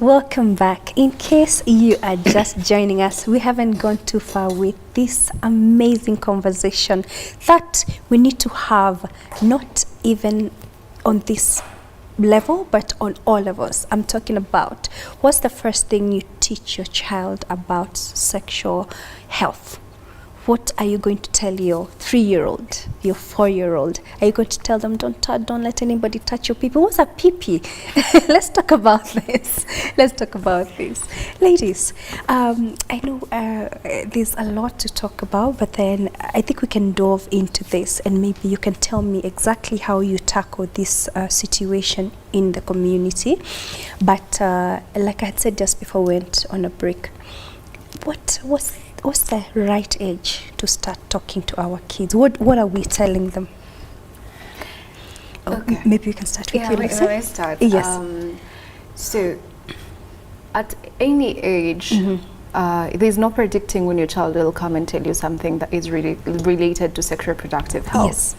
welcome back. In case you are just joining us, we haven't gone too far with this amazing conversation that we need to have, not even on this level, but on all levels. I'm talking about, what's the first thing you teach your child about sexual health? What are you going to tell your 3-year-old, your 4-year-old? Are you going to tell them, don't let anybody touch your pee-pee? What's a pee-pee? Let's talk about this. Let's talk about this. Ladies, I know there's a lot to talk about, but then I think we can dive into this, and maybe you can tell me exactly how you tackle this situation in the community. But like I had said just before we went on a break, what's the right age to start talking to our kids? What are we telling them? Okay. Maybe you can start with you. Can I start? Yes. So, at any age, there's no predicting when your child will come and tell you something that is really related to sexual reproductive health. Yes.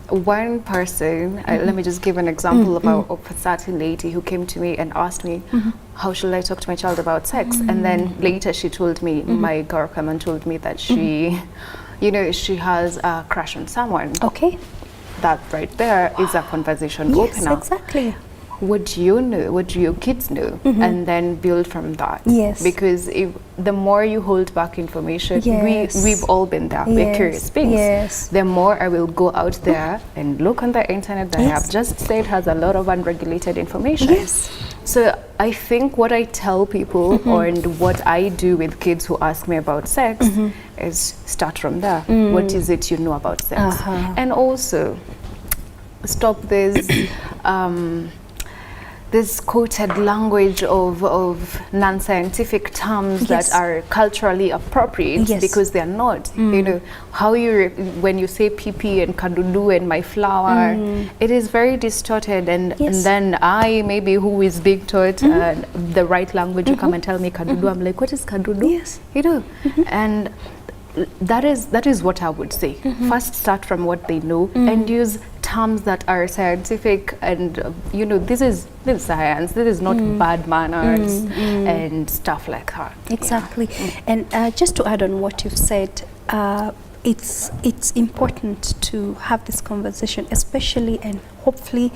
One person, let me just give an example about a certain lady who came to me and asked me, how should I talk to my child about sex? And then later she told me, my girl came and told me that she, she has a crush on someone. Okay. That right there is a conversation opener. Yes, exactly. What do you know? What do your kids know? And then build from that. Yes. Because the more you hold back information, yes. we've all been there. We're curious beings. Yes. The more I will go out there and look on the internet that I have just said has a lot of unregulated information. Yes. So I think what I tell people and what I do with kids who ask me about sex is start from there. What is it you know about sex? And also stop this quoted language of non-scientific terms that are culturally appropriate because they're not. You know, how when you say pee-pee and kadudu and my flower, it is very distorted, and then I, maybe who is being taught the right language, you come and tell me kadudu, I'm like, what is kadudu? Yes. You know, and that is what I would say. First start from what they know and use terms that are scientific, and this is science, this is not bad manners and stuff like that. Exactly. And just to add on what you've said, it's important to have this conversation, especially and hopefully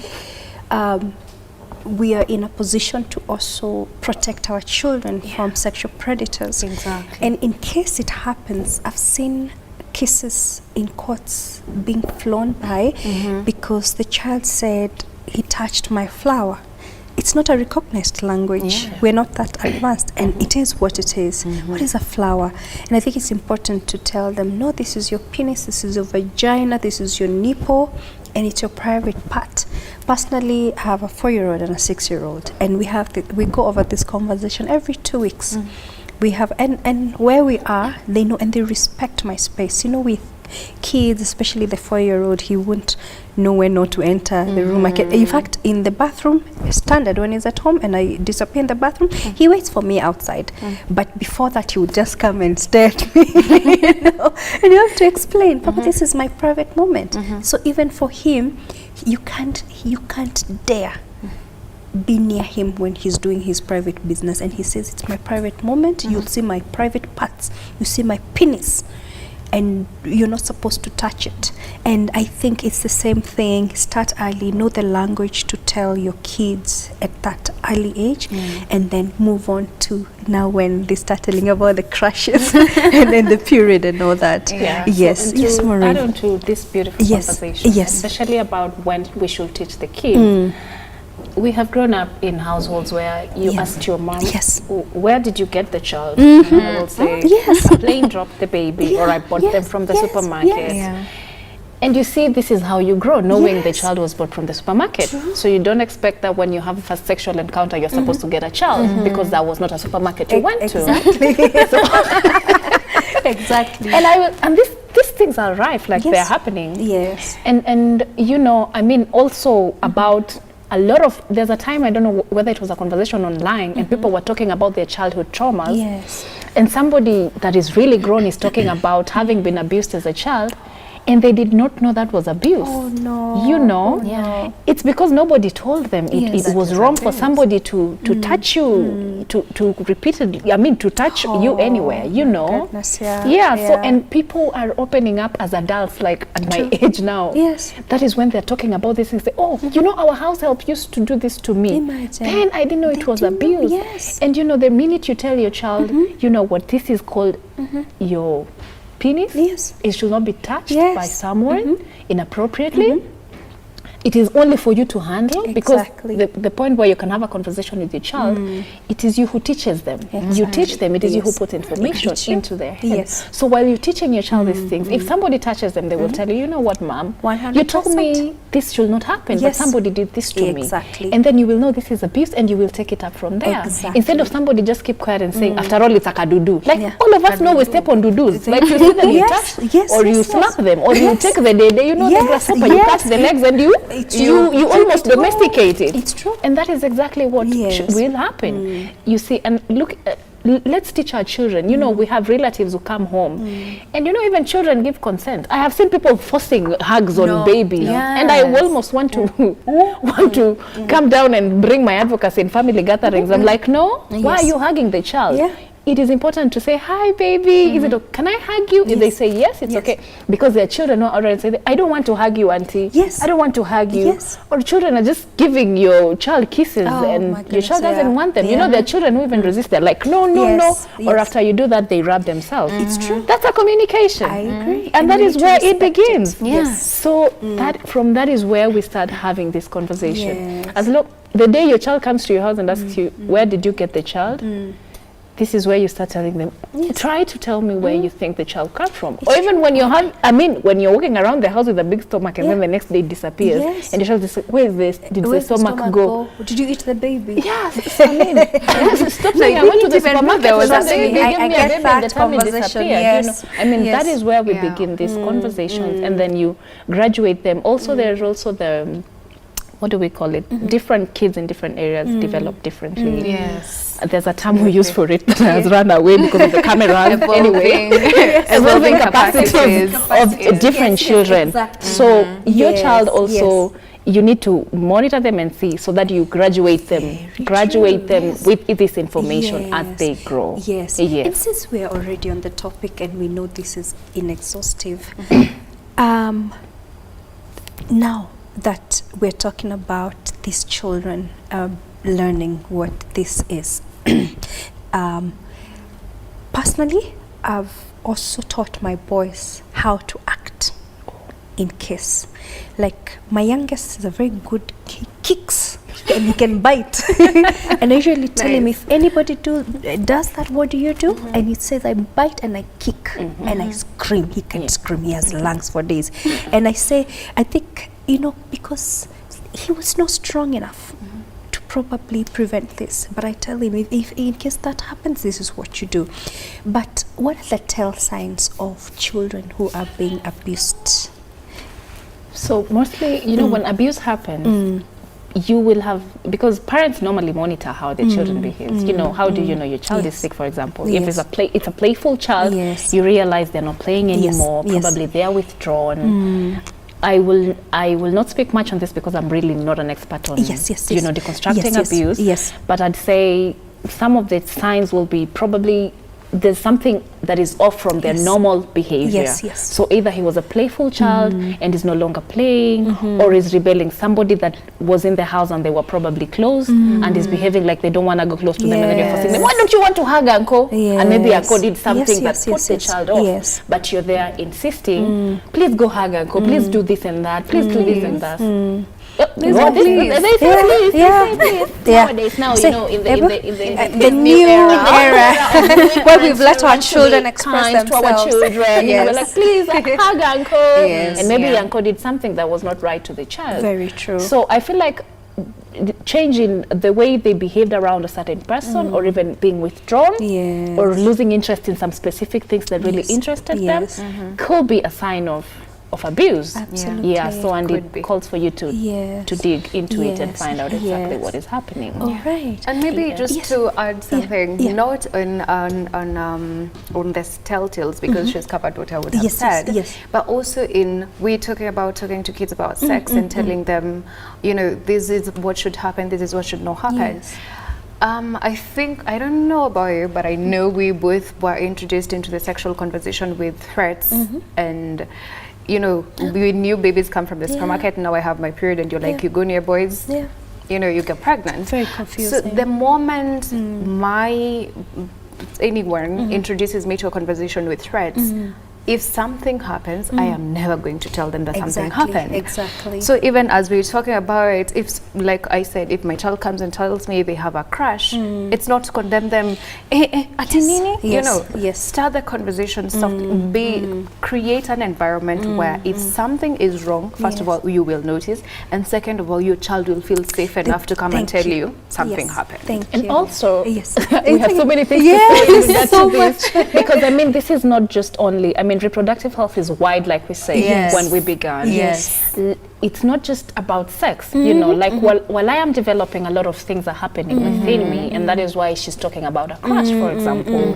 we are in a position to also protect our children from sexual predators. Exactly. And in case it happens, I've seen cases in courts being flown by because the child said, he touched my flower. It's not a recognized language. We're not that advanced, and it is what it is. What is a flower? And I think it's important to tell them, no, this is your penis, this is your vagina, this is your nipple, and it's your private part. Personally, I have a 4-year-old and a 6-year-old, and we go over this conversation every 2 weeks. We have, and where we are, they know, and they respect my space. With kids, especially the 4-year-old, he won't know when not to enter the room. In fact, in the bathroom, standard, when he's at home and I disappear in the bathroom, he waits for me outside. But before that, he would just come and stare at me. And you have to explain, Papa, this is my private moment. So even for him, you can't dare be near him when he's doing his private business, and he says, it's my private moment. You'll see my private parts, you see my penis, and you're not supposed to touch it. And I think it's the same thing. Start early, know the language to tell your kids at that early age, and then move on to now when they start telling about the crushes and then the period and all that. Yes, Maureen. Add on to this beautiful conversation, especially about when we should teach the kids. We have grown up in households where you asked your mom, where did you get the child? And I will say, I plain dropped the baby, or I bought them from the supermarket. And you see, this is how you grow, knowing the child was bought from the supermarket. So you don't expect that when you have a first sexual encounter, you're supposed to get a child, because that was not a supermarket you went to. Exactly. And these things are rife, like they're happening. Yes. And I mean, also about a lot of, there's a time, I don't know whether it was a conversation online, and people were talking about their childhood traumas. Yes. And somebody that is really grown is talking about having been abused as a child. and they did not know that was abuse. Oh no. You know, yeah. It's because nobody told them it was wrong for somebody to touch you, to repeatedly, I mean, to touch you anywhere, you know. Goodness, So, and people are opening up as adults, like at my age now. Yes. That is when they're talking about these things. Say, oh, you know, our house help used to do this to me. Imagine. Then I didn't know it was abuse. Yes. And you know, the minute you tell your child, you know what this is called, your penis, it should not be touched by someone inappropriately. It is only for you to handle, because the point where you can have a conversation with your child, it is you who teaches them. You teach them, it is you who put information into their head. So while you're teaching your child these things, if somebody touches them, they will tell you, you know what, mom, 100%. you told me this should not happen, but somebody did this to me. And then you will know this is abuse, and you will take it up from there. Instead of somebody just keep quiet and saying, after all, it's a kadudu. Like all of us know we step on dudus. Like you see them, you touch, or you slap them, or you take the dede, you know, the grasshopper, you cut the legs, and you almost domesticate it. It's true. And that is exactly what will happen. You see, and look, let's teach our children. You know, we have relatives who come home, and you know, even children give consent. I have seen people forcing hugs on babies, and I almost want to come down and bring my advocacy in family gatherings. I'm like, no, why are you hugging the child? It is important to say, hi, baby, is it okay? Can I hug you? If they say yes, it's okay. Because their children know already say, I don't want to hug you, auntie. I don't want to hug you. Or children are just giving your child kisses, and your child doesn't want them. You know, there are children who even resist. They're like, no, no, no. Or after you do that, they rub themselves. It's true. That's a communication. I agree. And that is where it begins. So from that is where we start having this conversation. As long the day your child comes to your house and asks you, where did you get the child? This is where you start telling them, try to tell me where you think the child comes from. Or even when you have, when you're walking around the house with a big stomach, and then the next day it disappears, and the child is like, where is this? Did the stomach go? Did you eat the baby? Yes, I mean, stop saying I went to the supermarket. There was I get that conversation. Yes. You know? That is where we begin these conversations, and then you graduate them. Also, there's also the, what do we call it? Different kids in different areas develop differently. There's a term we use for it, but has run away because of the cameras. Anyway, evolving capacities of different children. So your child also, you need to monitor them and see, so that you graduate them with this information as they grow. And since we're already on the topic and we know this is inexhaustive, now that we're talking about these children learning what this is, personally, I've also taught my boys how to act in case. Like my youngest is a very good, he kicks and he can bite. And I usually tell him, if anybody does that, what do you do? And he says, I bite and I kick and I scream. He can scream, he has lungs for days. And I say, I think, you know, because he was not strong enough to probably prevent this. But I tell him, if in case that happens, this is what you do. But what are the tell signs of children who are being abused? So mostly, you know, when abuse happens, you will have, because parents normally monitor how their children behave. You know, how do you know your child is sick, for example? If it's a playful child, you realize they're not playing anymore, probably they are withdrawn. I will not speak much on this because I'm really not an expert on you know, deconstructing abuse. But I'd say some of the signs will be probably there's something that is off from their normal behavior. So either he was a playful child and is no longer playing, or is rebelling. Somebody that was in the house and they were probably close and is behaving like they don't want to go close to them, and then you're forcing them, why don't you want to hug uncle? And maybe uncle did something that put the child off, but you're there insisting, please go hug uncle, please do this and that, please do this and that. They say please. Nowadays, now, you know, in the new era where we've let our children express themselves to our children, you know, we're like, please hug uncle, and maybe uncle did something that was not right to the child. Very true. So I feel like changing the way they behaved around a certain person, or even being withdrawn, or losing interest in some specific things that really interested them, could be a sign of of abuse. Absolutely. Yeah, so and it calls for you to dig into it and find out exactly what is happening. All right. And maybe just to add something, not on the telltales, because she's covered what I would have said, but also in talking to kids about sex and telling them, you know, this is what should happen, this is what should not happen. I think, I don't know about you, but I know we both were introduced into the sexual conversation with threats and, you know, we knew babies come from the supermarket. Now I have my period and you're like, you go near boys, you know, you get pregnant. Very confusing. So the moment anyone introduces me to a conversation with threats, if something happens, I am never going to tell them that something happened. Exactly. So even as we're talking about it, if, like I said, if my child comes and tells me they have a crush, it's not to condemn them. You know, start the conversation softly. Create an environment where if something is wrong, first of all, you will notice, and second of all, your child will feel safe enough to come and tell you something happened. And also, we have so many things to say so much. Because I mean, this is not just only, I mean, reproductive health is wide, like we say when we began. It's not just about sex, you know, like while I am developing, a lot of things are happening within me, and that is why she's talking about a crush, for example.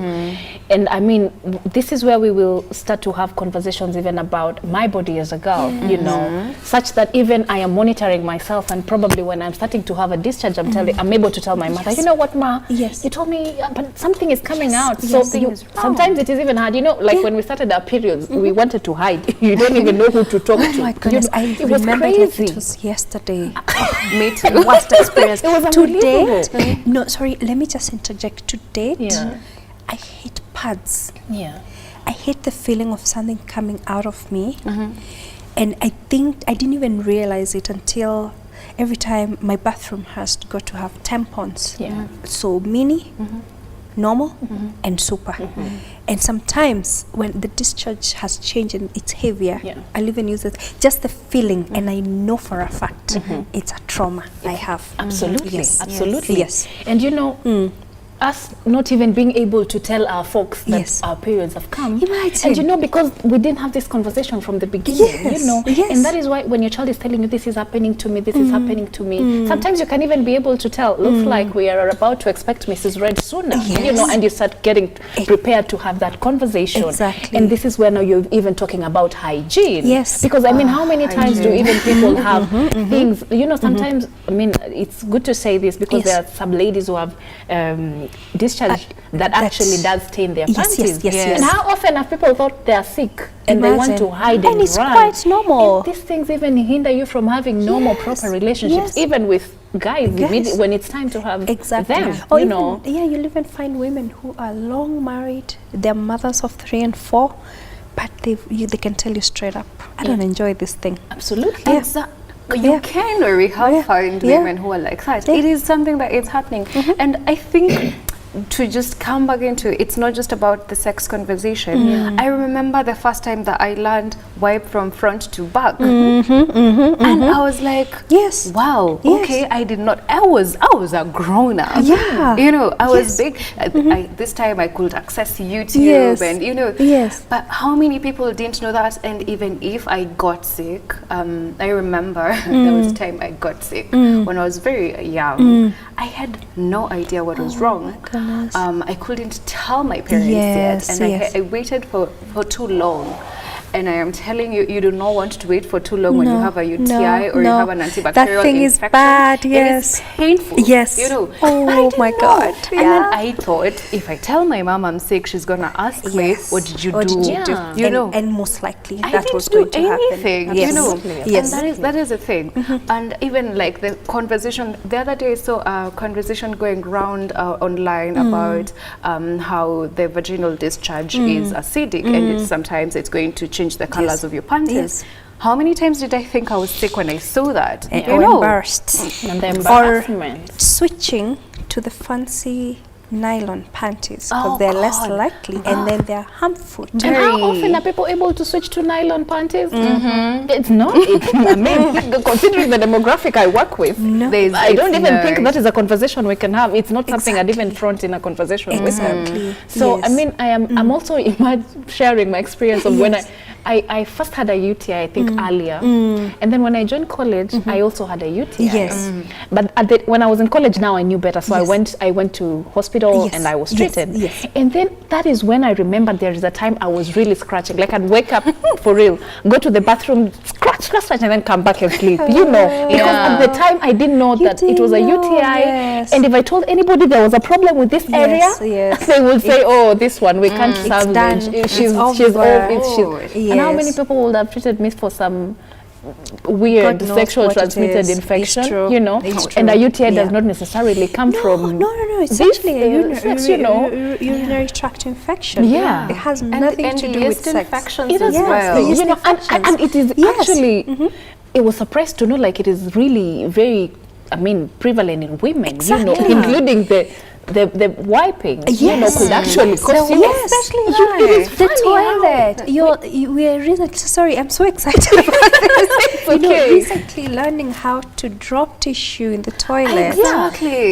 And I mean, this is where we will start to have conversations even about my body as a girl, you know, such that even I am monitoring myself, and probably when I'm starting to have a discharge, I'm able to tell my mother, you know what, ma, you told me, but something is coming out. So sometimes it is even hard, you know, like when we started our periods, we wanted to hide. You don't even know who to talk to. Oh my goodness, it was crazy. Like it was yesterday. Me too. Worst experience. It was to date. No, sorry, let me just interject. To date, I hate pads. I hate the feeling of something coming out of me. And I think I didn't even realize it until every time my bathroom has got to have tampons. So mini, normal, and super. And sometimes when the discharge has changed and it's heavier, I'll even use it, just the feeling, and I know for a fact it's a trauma I have. Absolutely. Absolutely. Yes. And you know, us not even being able to tell our folks that our periods have come. Imagine. And you know, because we didn't have this conversation from the beginning, you know. And that is why when your child is telling you, this is happening to me, this is happening to me, sometimes you can even be able to tell, looks like we are about to expect Mrs. Red sooner, you know, and you start getting prepared to have that conversation. And this is where now you're even talking about hygiene. Because I mean, how many times do even people have things, you know, sometimes, I mean, it's good to say this because there are some ladies who have discharge that actually does stain their panties. And how often have people thought they are sick and they want to hide and it's quite normal. And these things even hinder you from having normal, proper relationships, even with guys, when it's time to have them. Or you even, know. You'll even find women who are long married, they're mothers of 3 and 4, but they can tell you straight up, I don't enjoy this thing. Absolutely. You can, or we have found women who are like that. It is something that is happening. And I think to just come back into, it's not just about the sex conversation. I remember the first time that I learned wipe from front to back. And I was like, wow, okay, I did not, I was a grown up. You know, I was big. This time I could access YouTube and, you know, but how many people didn't know that? And even if I got sick, I remember there was a time I got sick when I was very young. I had no idea what was wrong. I couldn't tell my parents yet, and I waited for too long. And I am telling you, you do not want to wait for too long when you have a UTI or you have an antibacterial that thing infection. Is bad. It is painful. You know. Oh my God. And then I thought, if I tell my mom I'm sick, she's gonna ask me, "What did you do?" You know. And most likely I that was going to happen. You know. And that is a thing. And even like the conversation the other day, I saw a conversation going around online about how the vaginal discharge is acidic, and sometimes it's going to change the colors of your panties. How many times did I think I was sick when I saw that? Or embarrassed. And the embarrassment. Or switching to the fancy nylon panties because they're less likely and then they're harmful. And how often are people able to switch to nylon panties? It's not. I mean, considering the demographic I work with, I don't even think that is a conversation we can have. It's not something I'd even front in a conversation with them. So I mean, I'm also sharing my experience of when I first had a UTI, I think, earlier. And then when I joined college, I also had a UTI. Yes. But when I was in college, now I knew better. So I went to hospital and I was treated. Yes. And then that is when I remembered there is a time I was really scratching. Like I'd wake up for real, go to the bathroom, scratch, and then come back and sleep. You know, because at the time I didn't know that it was a UTI. And if I told anybody there was a problem with this area, they would say, "Oh, this one we can't salvage. She's over." And how many people would have treated me for some weird sexual transmitted infection, you know? And a UTI does not necessarily come from it's actually a urinary tract infection. It has nothing to do with sex. Infections as well. You know, and it is actually it was surprised to know like it is really very, I mean, prevalent in women, you know, including the wiping, you know, could actually cause the toilet. We are really sorry. I'm so excited about this. You know, recently learning how to drop tissue in the toilet,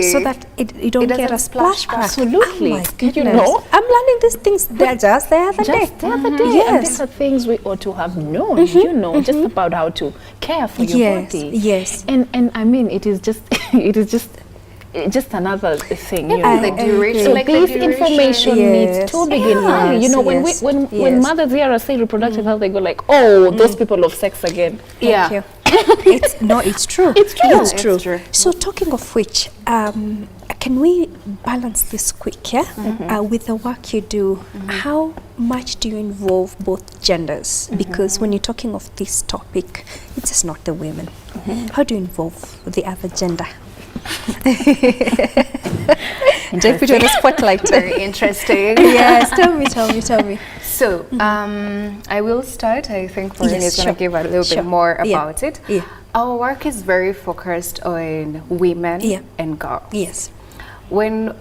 so that you don't get a splashback. Absolutely, oh my goodness. You know, I'm learning these things. They're just the other day. And these are things we ought to have known. You know, just about how to care for your body. Yes. And I mean, it is just just another thing, you know. The duration, so this information needs to begin early. You know, when mothers hear us say reproductive health, they go like, "Oh, those people of sex again." Thank you. It's true. It's true. So talking of which, can we balance this quick, with the work you do? How much do you involve both genders? Because when you're talking of this topic, it's just not the women. How do you involve the other gender? Don't put you on the spotlight. Very interesting. Yes, tell me. So, I will start. I think Maureen is going to give a little bit more about it. Our work is very focused on women and girls. Yes. When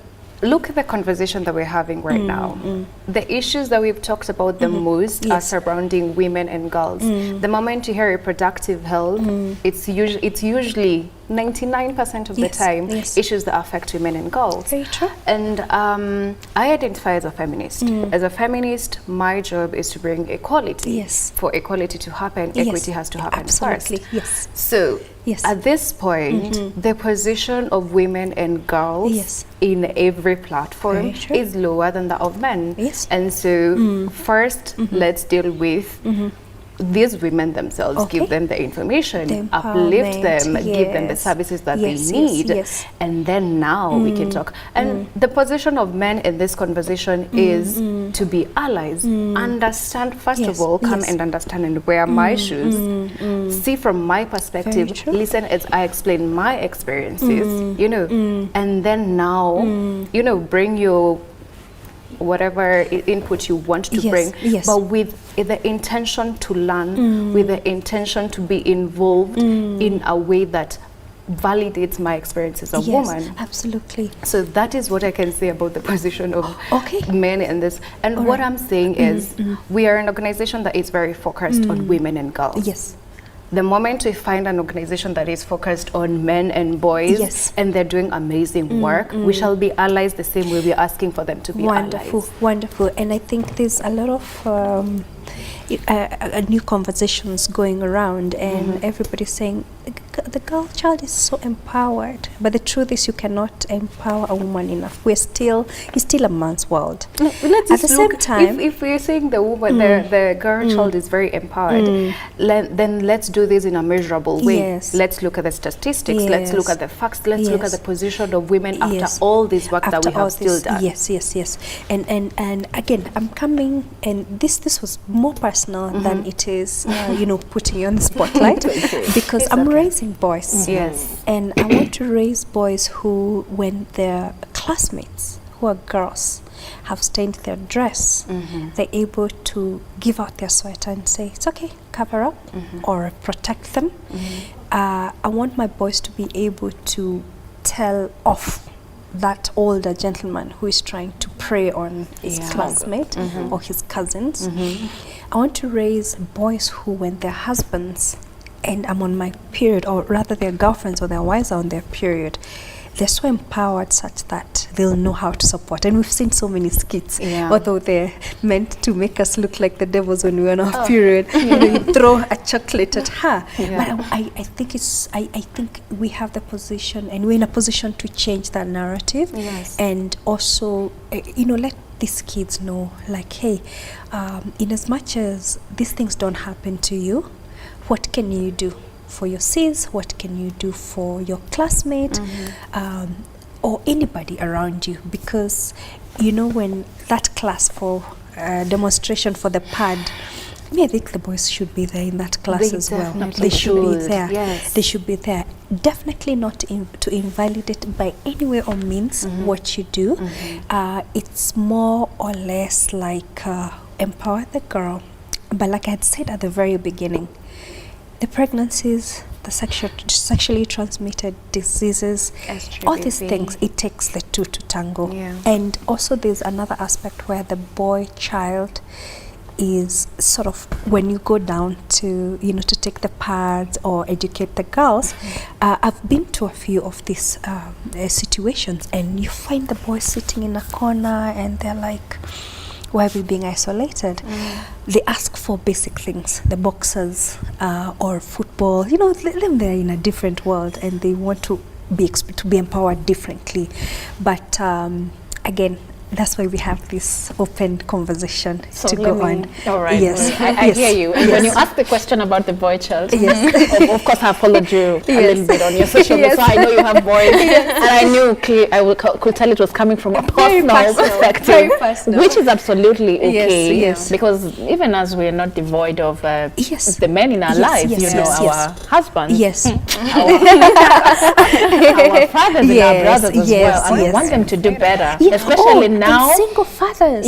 look at the conversation that we're having right now. The issues that we've talked about the most are surrounding women and girls. The moment you hear reproductive health, it's usually 99% of the time issues that affect women and girls. Very true. And I identify as a feminist. As a feminist, my job is to bring equality. For equality to happen, equity has to happen first. Yes. So at this point, the position of women and girls in every platform is lower than that of men. And so first, let's deal with these women themselves, give them the information, uplift them, give them the services that they need, and then now we can talk. And the position of men in this conversation is to be allies, understand, first of all, come and understand and wear my shoes, see from my perspective, listen as I explain my experiences, you know, and then now, you know, bring your whatever input you want to bring, but with the intention to learn, with the intention to be involved in a way that validates my experience as a woman. Absolutely. So that is what I can say about the position of men in this. And what I'm saying is we are an organization that is very focused on women and girls. The moment we find an organization that is focused on men and boys and they're doing amazing work, we shall be allies the same way we're asking for them to be allies. Wonderful. And I think there's a lot of new conversations going around, and everybody's saying the girl child is so empowered, but the truth is you cannot empower a woman enough. It's still a man's world. At the same time, if we're saying the woman, the girl child is very empowered, then let's do this in a measurable way. Let's look at the statistics, let's look at the facts, let's look at the position of women after all this work that we have still done. Yes. And again, I'm coming, and this was more personal than it is, you know, putting you on the spotlight, because I'm raising boys. And I want to raise boys who, when their classmates who are girls have stained their dress, they're able to give out their sweater and say, it's okay, cover up or protect them. I want my boys to be able to tell off that older gentleman who is trying to prey on his classmate or his cousins. I want to raise boys who, when their husbands and I'm on my period, or rather their girlfriends or their wives are on their period, they're so empowered such that they'll know how to support. And we've seen so many skits, although they're meant to make us look like the devils when we're on our period. You know, you throw a chocolate at her. But I think I think we have the position, and we're in a position to change that narrative. And also, you know, let these kids know, like, hey, in as much as these things don't happen to you, what can you do for your sis? What can you do for your classmate, or anybody around you? Because, you know, when that class for demonstration for the pad, I think the boys should be there in that class as well. They should be there. They should be there. Definitely not to invalidate by any way or means what you do. It's more or less like empower the girl. But like I had said at the very beginning, the pregnancies, the sexually transmitted diseases, all these things, it takes the two to tango. And also there's another aspect where the boy child is sort of, when you go down to, you know, to take the pads or educate the girls, I've been to a few of these situations, and you find the boys sitting in a corner and they're like, why are we being isolated? They ask for basic things, the boxers or football, you know, them they're in a different world and they want to be empowered differently. But again, that's why we have this open conversation to go on. All right. Yes. I hear you. And when you asked the question about the boy child, of course I followed you a little bit on your social media, so I know you have boys. And I knew could tell it was coming from a personal perspective, which is absolutely okay. Because even as we're not devoid of the men in our lives, you know, our husbands, our fathers and our brothers as well, and we want them to do better, especially now. And single fathers,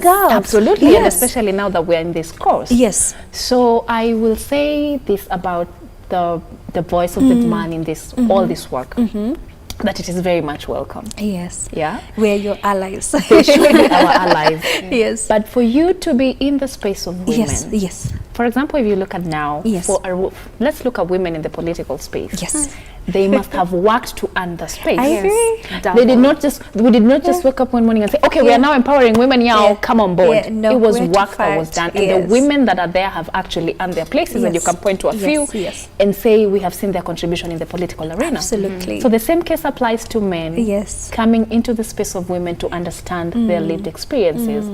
absolutely, and especially now that we're in this course. So I will say this about the voice of the man in this all this work, that it is very much welcome. We're your allies. They should be our allies. But for you to be in the space of women, for example, if you look at now, let's look at women in the political space. They must have worked to earn the space. I agree. We did not just wake up one morning and say, okay, we are now empowering women, come on board. No, it was work that was done. And the women that are there have actually earned their places, and you can point to a few and say we have seen their contribution in the political arena. Absolutely. So the same case applies to men coming into the space of women to understand their lived experiences.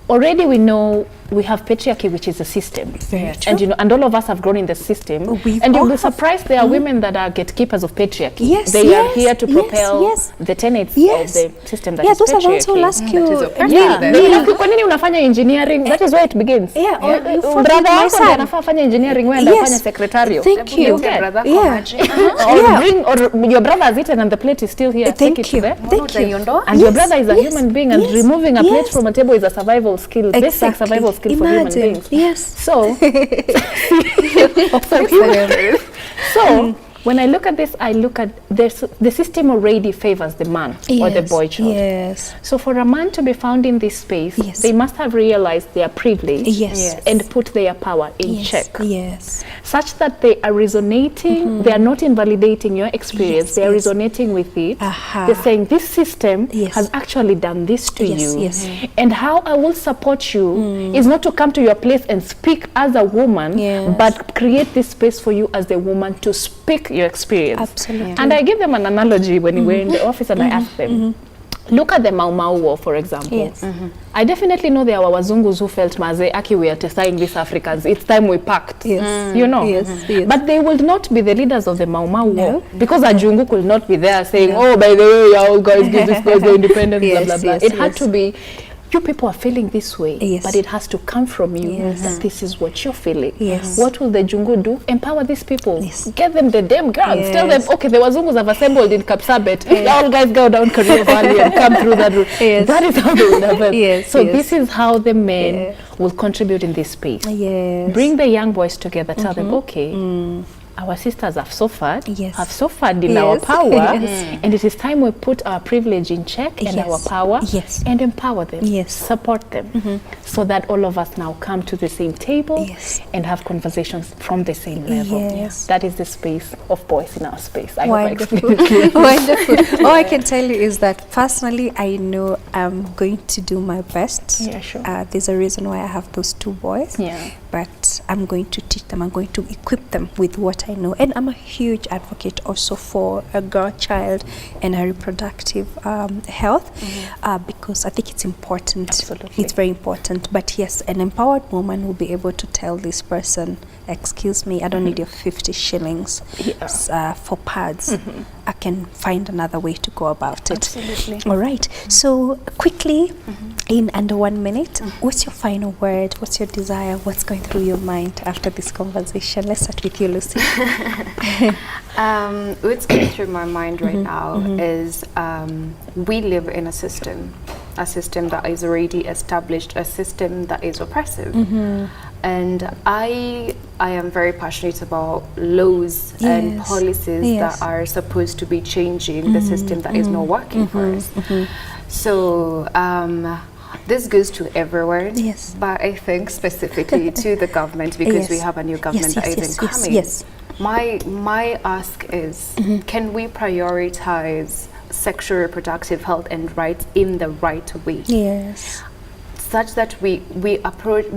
Already we know we have patriarchy, which is a system, and you know, and all of us have grown in the system. And you'll be surprised there are women that are gatekeepers of patriarchy. They are here to propel the tenets of the system that is those patriarchy. are those who ask you. Kwa nini unafanya engineering? That is where it begins. Brother wako ndiye anafaa fanya engineering, wewe ndio unafanya secretarial. Thank you. Or your brother has eaten and the plate is still here. Thank you. And your brother is a human being, and removing a plate from a table is a survival skill, basic survival skill for human beings. So, when I look at this, I look at the system already favors the man or the boy child. So for a man to be found in this space, they must have realized their privilege and put their power in check. Such that they are resonating, they are not invalidating your experience, they are resonating with it. They're saying this system has actually done this to you. And how I will support you is not to come to your place and speak as a woman, but create this space for you as the woman to speak your experience. Absolutely. And I give them an analogy when we were in the office, and I asked them, look at the Mau Mau War, for example. I definitely know there were Wazungus who felt, Maze, Aki, we are testing these Africans. It's time we packed. You know. But they would not be the leaders of the Mau Mau War, because Ajungu could not be there saying, oh, by the way, you guys give this guys the independence, blah, blah, blah. It had to be, you people are feeling this way, but it has to come from you that this is what you're feeling. What will the Jungu do? Empower these people. Get them the damn guns. Tell them, okay, the Wazungus have assembled in Kapsabet. All guys go down Korea Valley and come through that route. That is how they would have it. So this is how the men will contribute in this space. Bring the young boys together. Tell them, okay, our sisters have suffered, in yes. our power, Yes. and it is time we put our privilege in check and our power, and empower them, support them, so that all of us now come to the same table and have conversations from the same level. Yes. That is the space of voice in our space. I Wonderful. hope I explained it. Wonderful. All I can tell you is that personally, I know I'm going to do my best. Yeah, sure. There's a reason why I have those 2 boys. Yeah. But I'm going to teach them. I'm going to equip them with what I know. And I'm a huge advocate also for a girl child and her reproductive health, because I think it's important. Absolutely. It's very important. But yes, an empowered woman will be able to tell this person, excuse me, I don't need your 50 shillings for pads. I can find another way to go about it. Absolutely. All right. So quickly, in under 1 minute, what's your final word? What's your desire? What's going through your mind after this conversation? Let's start with you, Lucy. What's going through my mind right now is we live in a system that is already established, a system that is oppressive. And I am very passionate about laws and policies that are supposed to be changing the system that is not working for us. So this goes to everyone, but I think specifically to the government, because we have a new government that is incoming. My ask is, can we prioritize sexual reproductive health and rights in the right way? Such that we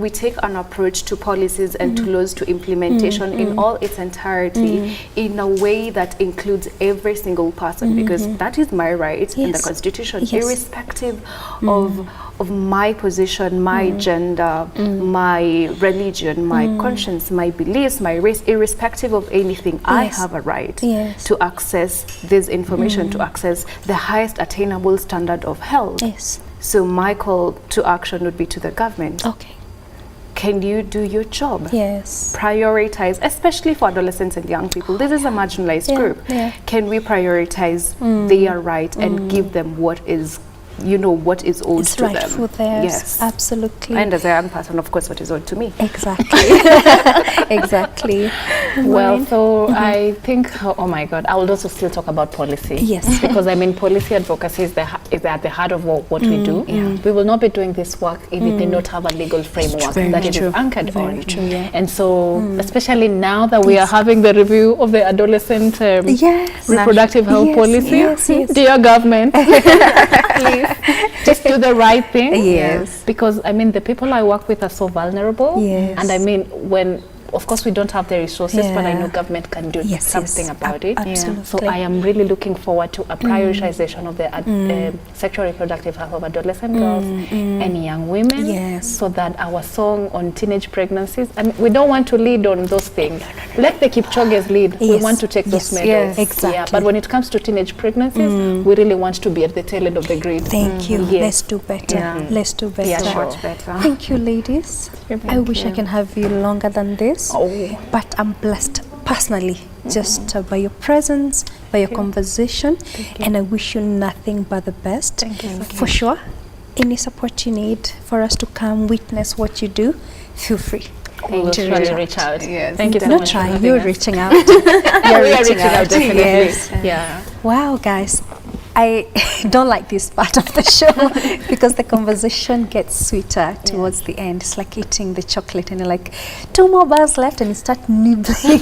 take an approach to policies and to laws, to implementation in all its entirety, in a way that includes every single person, because that is my right in the Constitution, irrespective of my position, my gender, my religion, my conscience, my beliefs, my race, irrespective of anything. I have a right to access this information, to access the highest attainable standard of health. So my call to action would be to the government. Can you do your job? Prioritize, especially for adolescents and young people. This is a marginalized group. Can we prioritize their right and give them what is, what is owed to them? For theirs. Yes, absolutely. And as a young person, of course, what is owed to me. Exactly. Exactly. Well, so I think, oh my God, I will also still talk about policy. Because I mean, policy advocacy is at the heart of what we do. We will not be doing this work if we do not have a legal framework that it is anchored on. And so, especially now that we are having the review of the adolescent reproductive health policy, dear government, please just do the right thing. Because I mean, the people I work with are so vulnerable. And I mean, of course, we don't have the resources, but I know government can do something about it. So I am really looking forward to a prioritization of the sexual reproductive health of adolescent girls and young women, so that our song on teenage pregnancies, I mean, we don't want to lead on those things. Let the Kipchoges lead. We want to take those medals. But when it comes to teenage pregnancies, we really want to be at the tail end of the grid. Thank you. Let's do better. Let's do better. Much better. Thank you, ladies. I wish I can have you longer than this. But I'm blessed personally just by your presence, by your conversation, and I wish you nothing but the best. For sure, any support you need for us to come witness what you do, feel free. To reach out. Thank you so much. You're reaching out. You're reaching out, definitely. Wow, guys. I don't like this part of the show because the conversation gets sweeter towards the end. It's like eating the chocolate and you're like, 2 more bars left, and you start nibbling.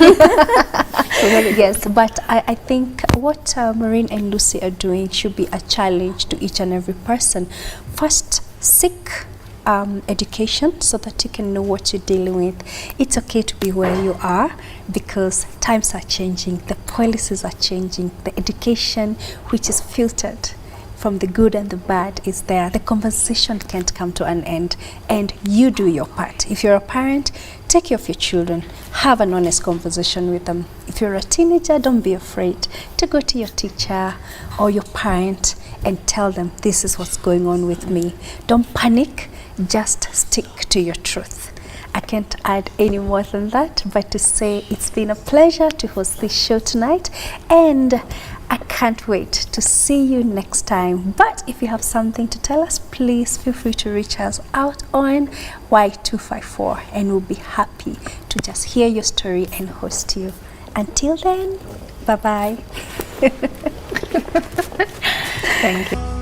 Yes, but I think what Maureen and Lucy are doing should be a challenge to each and every person. First, seek education so that you can know what you're dealing with. It's okay to be where you are because times are changing, the policies are changing, the education which is filtered from the good and the bad is there. The conversation can't come to an end, and you do your part. If you're a parent, take care of your children, have an honest conversation with them. If you're a teenager, don't be afraid to go to your teacher or your parent and tell them, this is what's going on with me. Don't panic, just stick to your truth. I can't add any more than that, but to say it's been a pleasure to host this show tonight, and I can't wait to see you next time. But if you have something to tell us, please feel free to reach us out on Y254, and we'll be happy to just hear your story and host you Until then, bye-bye. Thank you.